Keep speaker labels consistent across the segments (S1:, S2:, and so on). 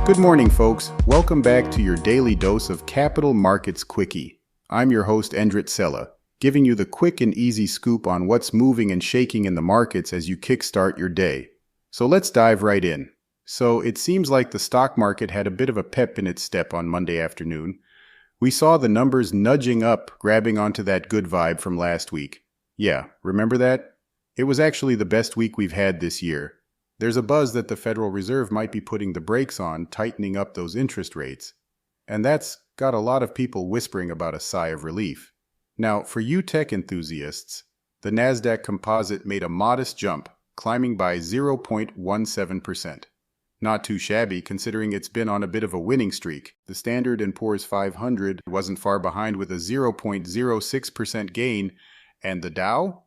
S1: Good morning, folks. Welcome back to your daily dose of Capital Markets Quickie. I'm your host, Endrit Sella, giving you the quick and easy scoop on what's moving and shaking in the markets as you kickstart your day. So let's dive right in. So it seems like the stock market had a bit of a pep in its step on Monday afternoon. We saw the numbers nudging up, grabbing onto that good vibe from last week. Yeah, remember that? It was actually the best week we've had this year. There's a buzz that the Federal Reserve might be putting the brakes on, tightening up those interest rates. And that's got a lot of people whispering about a sigh of relief. Now, for you tech enthusiasts, the Nasdaq Composite made a modest jump, climbing by 0.17%. Not too shabby considering it's been on a bit of a winning streak. The Standard & Poor's 500 wasn't far behind with a 0.06% gain, and the Dow?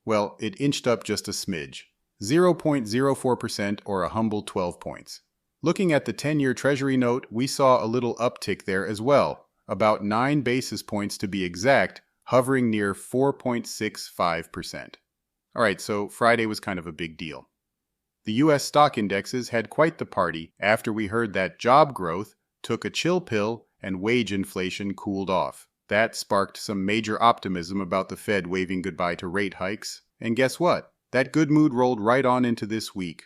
S1: Well, it inched up just a smidge. 0.04% or a humble 12 points. Looking at the 10-year Treasury note, we saw a little uptick there as well, about 9 basis points to be exact, hovering near 4.65%. Alright, so Friday was kind of a big deal. The US stock indexes had quite the party after we heard that job growth took a chill pill and wage inflation cooled off. That sparked some major optimism about the Fed waving goodbye to rate hikes. And guess what? That good mood rolled right on into this week.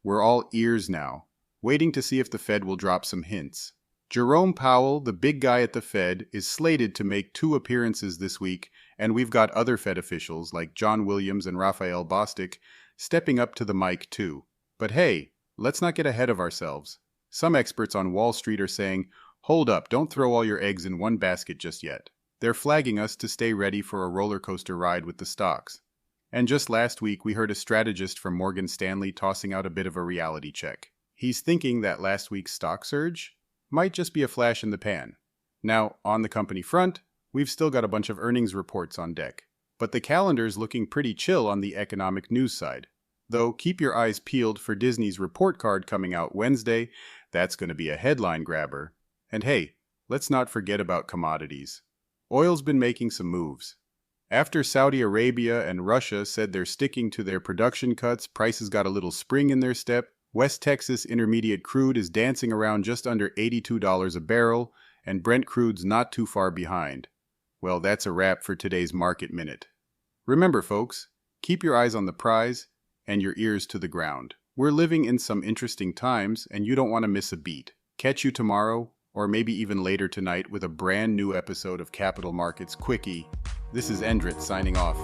S1: We're all ears now, waiting to see if the Fed will drop some hints. Jerome Powell, the big guy at the Fed, is slated to make 2 appearances this week, and we've got other Fed officials like John Williams and Raphael Bostic stepping up to the mic too. But hey, let's not get ahead of ourselves. Some experts on Wall Street are saying, hold up, don't throw all your eggs in one basket just yet. They're flagging us to stay ready for a roller coaster ride with the stocks. And just last week, we heard a strategist from Morgan Stanley tossing out a bit of a reality check. He's thinking that last week's stock surge might just be a flash in the pan. Now, on the company front, we've still got a bunch of earnings reports on deck. But the calendar's looking pretty chill on the economic news side. Though, keep your eyes peeled for Disney's report card coming out Wednesday. That's going to be a headline grabber. And hey, let's not forget about commodities. Oil's been making some moves. After Saudi Arabia and Russia said they're sticking to their production cuts, prices got a little spring in their step. West Texas Intermediate crude is dancing around just under $82 a barrel, and Brent crude's not too far behind. Well, that's a wrap for today's Market Minute. Remember, folks, keep your eyes on the prize and your ears to the ground. We're living in some interesting times, and you don't want to miss a beat. Catch you tomorrow, or maybe even later tonight, with a brand new episode of Capital Markets Quickie. This is Endrit signing off.